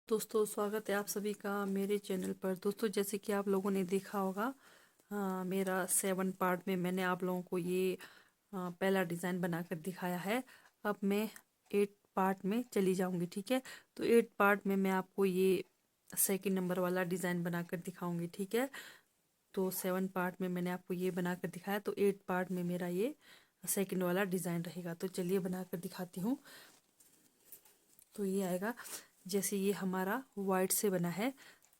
दोस्तों स्वागत है आप सभी का मेरे चैनल पर। दोस्तों जैसे कि आप लोगों ने देखा होगा, मेरा 7 पार्ट में मैंने आप लोगों को ये पहला डिज़ाइन बनाकर दिखाया है। अब मैं 8 पार्ट में चली जाऊंगी, ठीक है। तो 8 पार्ट में मैं आपको ये सेकंड नंबर वाला डिज़ाइन बनाकर दिखाऊंगी, ठीक है। तो 7 पार्ट में मैंने आपको ये बनाकर दिखाया, तो 8 पार्ट में मेरा ये सेकंड वाला डिज़ाइन रहेगा। तो चलिए बनाकर दिखाती हूँ। तो ये आएगा, जैसे ये हमारा वाइट से बना है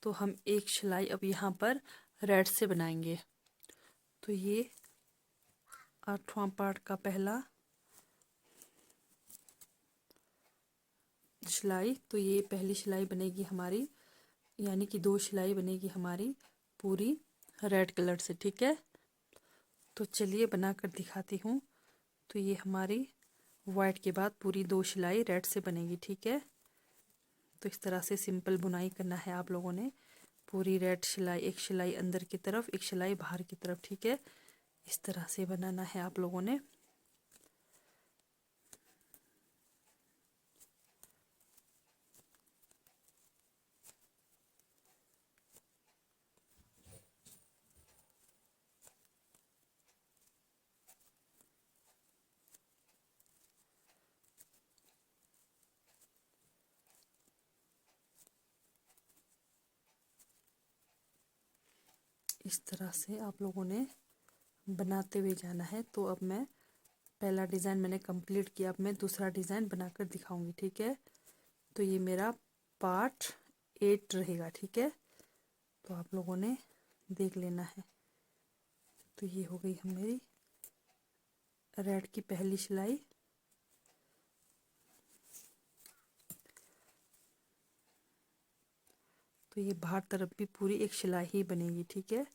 तो हम एक सिलाई अब यहाँ पर रेड से बनाएंगे। तो ये 8वां पार्ट का पहला सिलाई, तो ये पहली सिलाई बनेगी हमारी, यानी कि 2 सिलाई बनेगी हमारी पूरी रेड कलर से, ठीक है। तो चलिए बनाकर दिखाती हूँ। तो ये हमारी वाइट के बाद पूरी 2 सिलाई रेड से बनेगी, ठीक है। तो इस तरह से सिंपल बुनाई करना है आप लोगों ने। पूरी रेड सिलाई, एक सिलाई अंदर की तरफ, एक सिलाई बाहर की तरफ, ठीक है। इस तरह से बनाना है आप लोगों ने। इस तरह से आप लोगों ने बनाते हुए जाना है। तो अब मैं पहला डिज़ाइन मैंने कंप्लीट किया, अब मैं दूसरा डिज़ाइन बनाकर दिखाऊंगी, ठीक है। तो ये मेरा पार्ट 8 रहेगा, ठीक है। तो आप लोगों ने देख लेना है। तो ये हो गई मेरी रेड की पहली सिलाई। तो ये बाहर तरफ भी पूरी एक सिलाई ही बनेगी, ठीक है।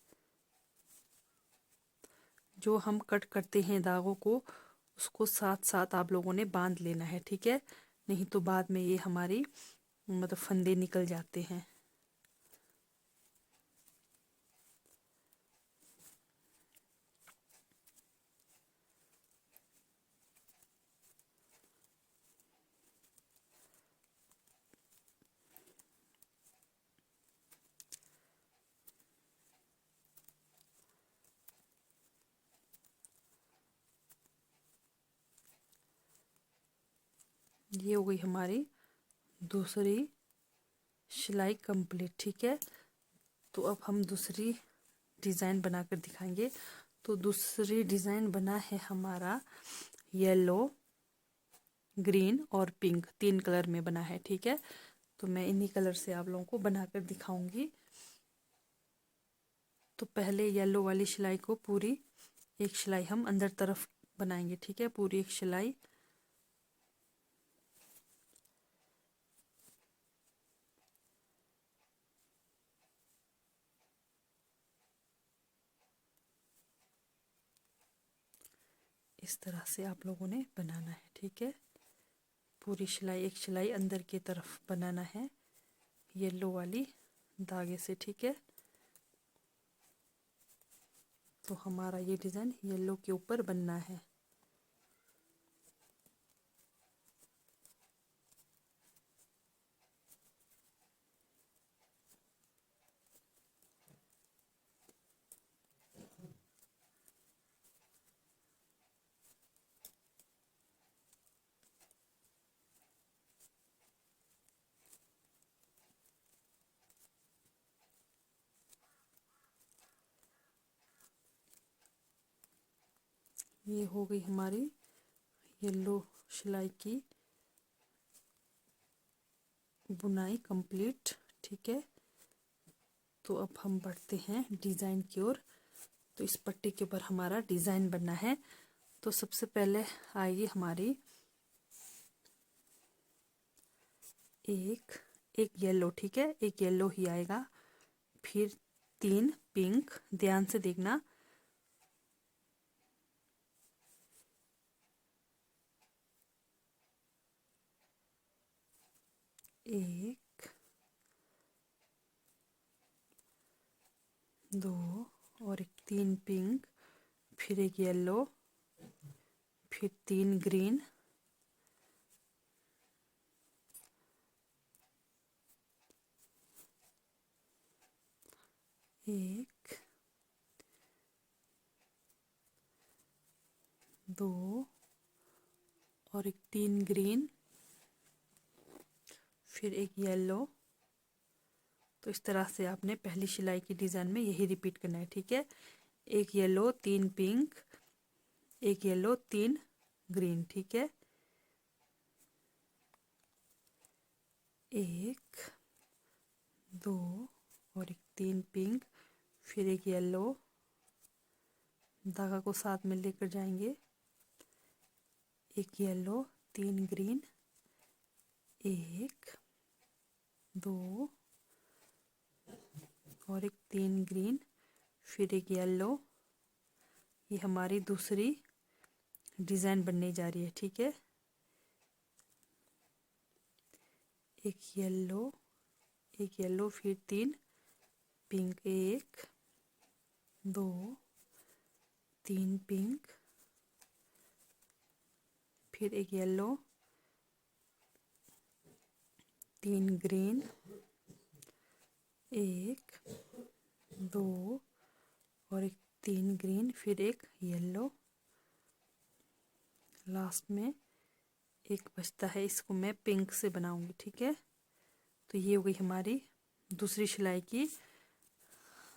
जो हम कट करते हैं धागों को, उसको साथ साथ आप लोगों ने बांध लेना है, ठीक है। नहीं तो बाद में ये हमारी मतलब फंदे निकल जाते हैं। ये हो गई हमारी दूसरी सिलाई कंप्लीट, ठीक है। तो अब हम दूसरी डिज़ाइन बनाकर दिखाएंगे। तो दूसरी डिज़ाइन बना है हमारा येलो, ग्रीन और पिंक, 3 कलर में बना है, ठीक है। तो मैं इन्हीं कलर से आप लोगों को बनाकर दिखाऊंगी। तो पहले येलो वाली सिलाई को पूरी एक सिलाई हम अंदर तरफ बनाएंगे, ठीक है। पूरी एक सिलाई, इस तरह से आप लोगों ने बनाना है, ठीक है। पूरी सिलाई, एक सिलाई अंदर की तरफ बनाना है येलो वाली धागे से, ठीक है। तो हमारा ये डिज़ाइन येलो के ऊपर बनना है। ये हो गई हमारी येलो सिलाई की बुनाई कंप्लीट, ठीक है। तो अब हम बढ़ते हैं डिज़ाइन की ओर। तो इस पट्टी के ऊपर हमारा डिज़ाइन बनना है। तो सबसे पहले आएगी हमारी एक एक येलो, ठीक है। एक येलो ही आएगा, फिर 3 पिंक, ध्यान से देखना। एक, दो और एक, 3 पिंक, फिर एक येलो, फिर 3 ग्रीन, एक, दो और एक 3 ग्रीन, फिर एक येलो। तो इस तरह से आपने पहली सिलाई की डिज़ाइन में यही रिपीट करना है, ठीक है। एक येलो 3 पिंक, एक येलो 3 ग्रीन, ठीक है। एक, दो और एक 3 पिंक, फिर एक येलो, धागा को साथ में लेकर जाएंगे। एक येलो 3 ग्रीन, एक, दो और एक 3 ग्रीन, फिर एक येलो। ये हमारी दूसरी डिज़ाइन बनने जा रही है, ठीक है। एक येलो फिर 3 पिंक, एक, दो, 3 पिंक, फिर एक येलो, 3 ग्रीन, एक, दो और एक 3 ग्रीन, फिर एक येलो। लास्ट में एक बचता है, इसको मैं पिंक से बनाऊंगी, ठीक है। तो ये हो गई हमारी दूसरी सिलाई की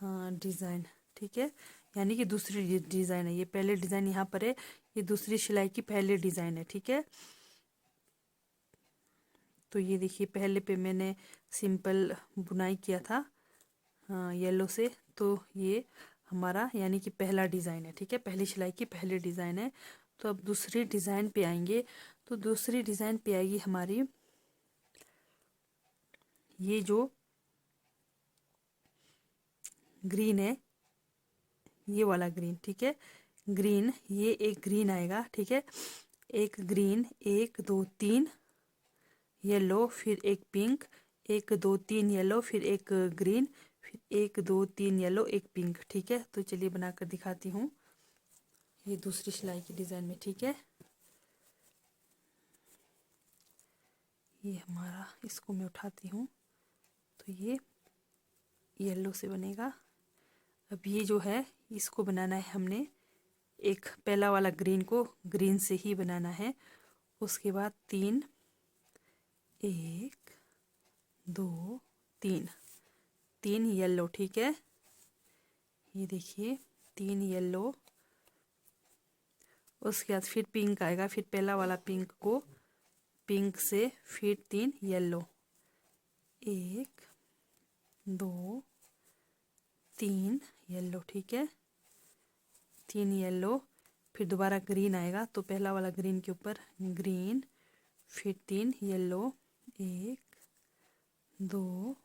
डिज़ाइन, ठीक है। यानी कि दूसरी डिज़ाइन है, ये पहले डिज़ाइन यहाँ पर है, ये दूसरी सिलाई की पहले डिज़ाइन है, ठीक है। तो ये देखिए, पहले पे मैंने सिंपल बुनाई किया था येलो से, तो ये हमारा यानी कि पहला डिज़ाइन है, ठीक है। पहली सिलाई की पहली डिज़ाइन है। तो अब दूसरी डिज़ाइन पे आएंगे। तो दूसरी डिज़ाइन पे आएगी हमारी ये जो ग्रीन है, ये वाला ग्रीन, ठीक है। ग्रीन, ये एक ग्रीन आएगा, ठीक है। एक ग्रीन, 1 2 3 येलो, फिर एक पिंक, 1 2 3 येलो, फिर एक ग्रीन, फिर 1 2 3 येलो, एक पिंक, ठीक है। तो चलिए बनाकर दिखाती हूँ ये दूसरी सिलाई की डिज़ाइन में, ठीक है। ये हमारा, इसको मैं उठाती हूँ, तो ये येलो से बनेगा। अब ये जो है, इसको बनाना है हमने, एक पहला वाला ग्रीन को ग्रीन से ही बनाना है। उसके बाद 3, 1 2 3, 3 येलो, ठीक है। ये देखिए 3 येलो। उसके बाद फिर पिंक आएगा, फिर पहला वाला पिंक को पिंक से फिर 3 येलो, 1 2 3 येलो, ठीक है। 3 येलो, फिर दोबारा ग्रीन आएगा, तो पहला वाला ग्रीन के ऊपर ग्रीन, फिर 3 येलो, 1 2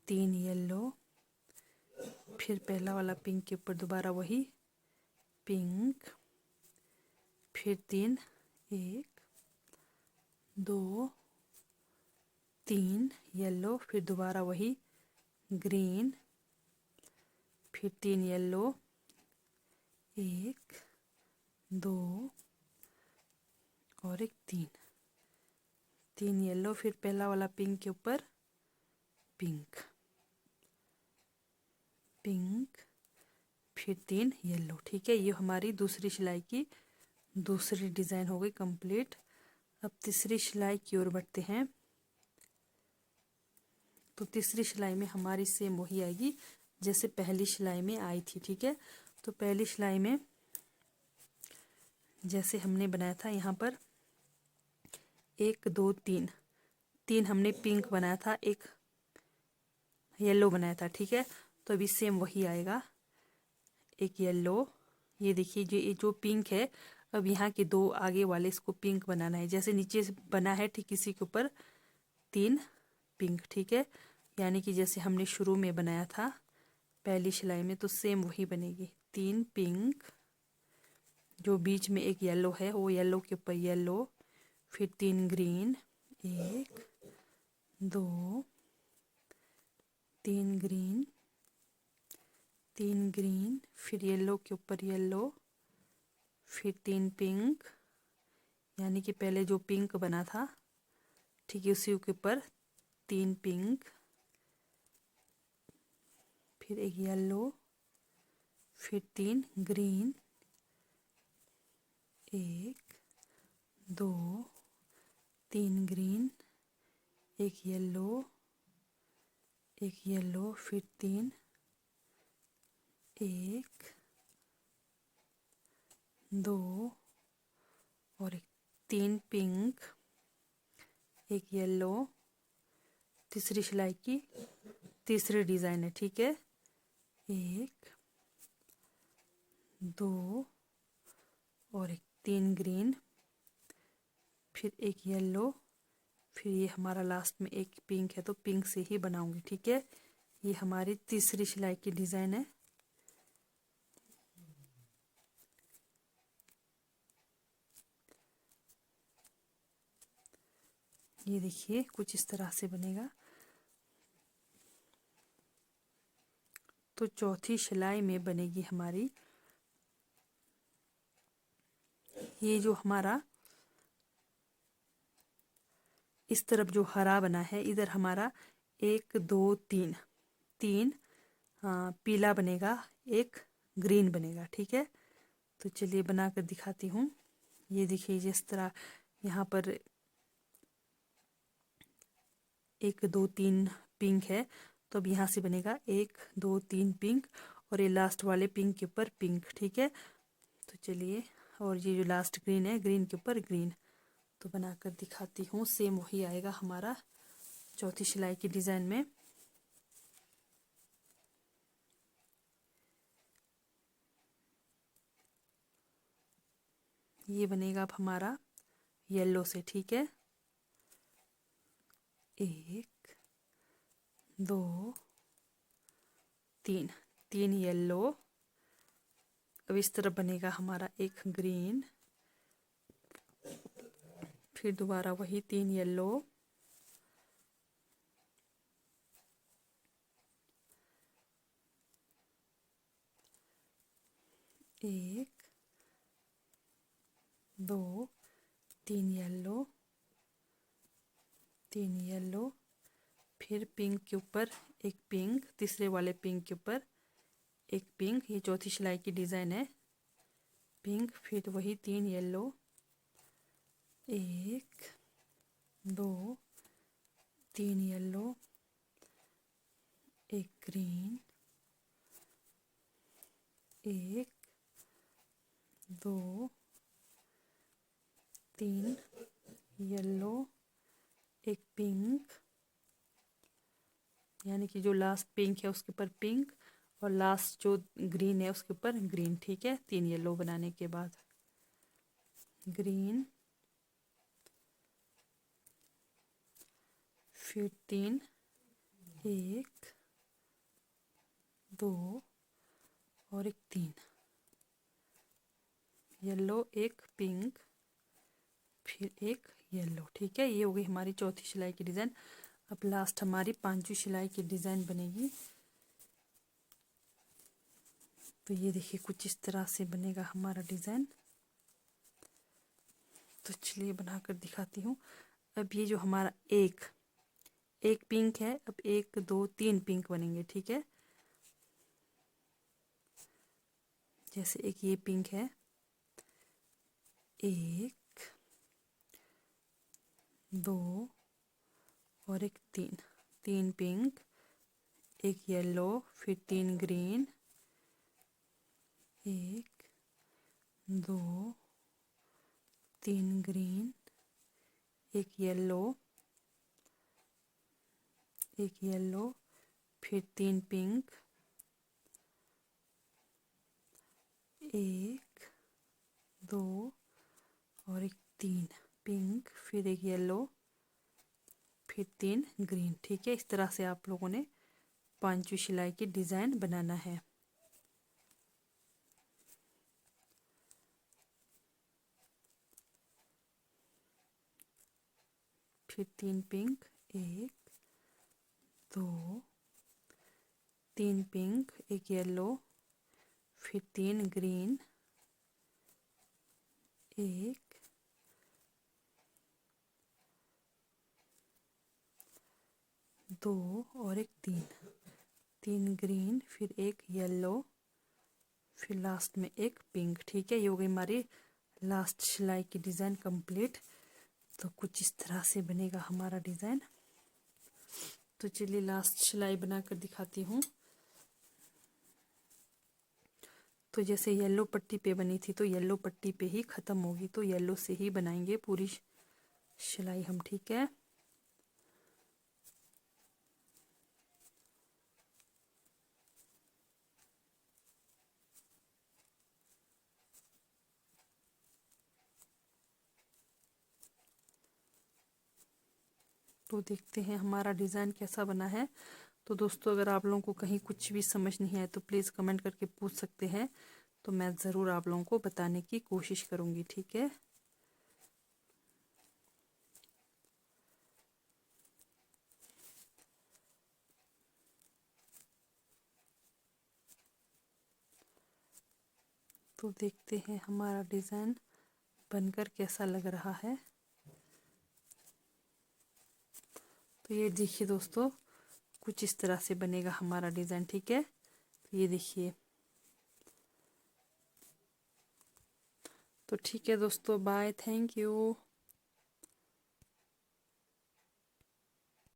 3 येलो, फिर पहला वाला पिंक के ऊपर दोबारा वही पिंक, फिर 3 1 2 3 येलो, फिर दोबारा वही ग्रीन, फिर 3 येलो, 1 2 और एक 3 येलो, फिर पहला वाला पिंक के ऊपर पिंक, पिंक, फिर 3 येलो, ठीक है। ये हमारी दूसरी सिलाई की दूसरी डिज़ाइन हो गई कंप्लीट। अब तीसरी सिलाई की ओर बढ़ते हैं। तो तीसरी सिलाई में हमारी सेम वही आएगी जैसे पहली सिलाई में आई थी, ठीक है। तो पहली सिलाई में जैसे हमने बनाया था, यहाँ पर 1 2 3 3 हमने पिंक बनाया था, एक येलो बनाया था, ठीक है। तो अभी सेम वही आएगा, एक येलो। ये देखिए, जो पिंक है, अब यहाँ के 2 आगे वाले इसको पिंक बनाना है, जैसे नीचे से बना है ठीक इसी के ऊपर 3 पिंक, ठीक है। यानी कि जैसे हमने शुरू में बनाया था पहली सिलाई में, तो सेम वही बनेगी। 3 पिंक, जो बीच में एक येलो है, वो येलो के ऊपर येलो, फिर 3 ग्रीन, 1 2 3 ग्रीन, 3 ग्रीन, फिर येलो के ऊपर येलो, फिर 3 पिंक, यानी कि पहले जो पिंक बना था ठीक है उसी के ऊपर 3 पिंक, फिर एक येलो, फिर 3 ग्रीन, 1 2 3 ग्रीन, एक येलो, फिर 3, 1 2 और एक 3 पिंक, एक येलो, तीसरी सिलाई की तीसरी डिज़ाइन है, ठीक है। 1 2 और एक 3 ग्रीन, फिर एक येलो, फिर ये हमारा लास्ट में एक पिंक है तो पिंक से ही बनाऊंगी, ठीक है। ये हमारी तीसरी सिलाई की डिज़ाइन है। ये देखिए कुछ इस तरह से बनेगा। तो चौथी सिलाई में बनेगी हमारी ये जो हमारा इस तरफ जो हरा बना है, इधर हमारा 1 2 3 3 पीला बनेगा, एक ग्रीन बनेगा, ठीक है। तो चलिए बनाकर दिखाती हूँ। ये देखिए जिस तरह यहाँ पर 1 2 3 पिंक है, तो अब यहाँ से बनेगा 1 2 3 पिंक और ये लास्ट वाले पिंक के ऊपर पिंक, ठीक है। तो चलिए, और ये जो लास्ट ग्रीन है, ग्रीन के ऊपर ग्रीन, तो बनाकर दिखाती हूँ। सेम वही आएगा हमारा चौथी सिलाई की डिज़ाइन में। ये बनेगा अब हमारा येलो से, ठीक है। 1 2 3 3 येलो, अब इस तरफ बनेगा हमारा एक ग्रीन, फिर दोबारा वही 3 येलो, एक 2 3 येलो, 3 येलो, फिर पिंक के ऊपर एक पिंक, तीसरे वाले पिंक के ऊपर एक पिंक, ये चौथी सिलाई की डिज़ाइन है। पिंक, फिर वही 3 येलो, 1 2 3 येलो, एक ग्रीन, 1 2 3 येलो, एक पिंक, यानी कि जो लास्ट पिंक है उसके ऊपर पिंक और लास्ट जो ग्रीन है उसके ऊपर ग्रीन, ठीक है। 3 येलो बनाने के बाद ग्रीन, फिर 3 1 2 और एक 3 येलो, एक पिंक, फिर एक येलो, ठीक है। ये हो गई हमारी चौथी सिलाई की डिज़ाइन। अब लास्ट हमारी पांचवी सिलाई की डिज़ाइन बनेगी। तो ये देखिए कुछ इस तरह से बनेगा हमारा डिज़ाइन। तो चलिए बनाकर दिखाती हूँ। अब ये जो हमारा एक पिंक है, अब 1 2 3 पिंक बनेंगे, ठीक है। जैसे एक ये पिंक है, 1 2 और एक 3 पिंक, एक येलो, फिर 3 ग्रीन, 1 2 3 ग्रीन, एक येलो, फिर 3 पिंक, 1 2 और एक 3 पिंक, फिर एक येलो, फिर 3 ग्रीन, ठीक है। इस तरह से आप लोगों ने पांचवी सिलाई की डिज़ाइन बनाना है। फिर 3 पिंक, 1 2 3 पिंक, एक येलो, फिर 3 ग्रीन, 1 2 और एक 3 3 ग्रीन, फिर एक येलो, फिर लास्ट में एक पिंक। ठीक है, ये हो गई हमारी लास्ट सिलाई की डिज़ाइन कंप्लीट। तो कुछ इस तरह से बनेगा हमारा डिज़ाइन। तो चलिए लास्ट सिलाई बनाकर दिखाती हूँ। तो जैसे येलो पट्टी पे बनी थी तो येलो पट्टी पे ही ख़त्म होगी, तो येलो से ही बनाएंगे पूरी सिलाई हम। ठीक है, तो देखते हैं हमारा डिज़ाइन कैसा बना है। तो दोस्तों, अगर आप लोगों को कहीं कुछ भी समझ नहीं आए तो प्लीज़ कमेंट करके पूछ सकते हैं, तो मैं ज़रूर आप लोगों को बताने की कोशिश करूँगी। ठीक है, तो देखते हैं हमारा डिज़ाइन बनकर कैसा लग रहा है। तो ये देखिए दोस्तों, कुछ इस तरह से बनेगा हमारा डिज़ाइन। ठीक है, तो ये देखिए। तो ठीक है दोस्तों, बाय, थैंक यू।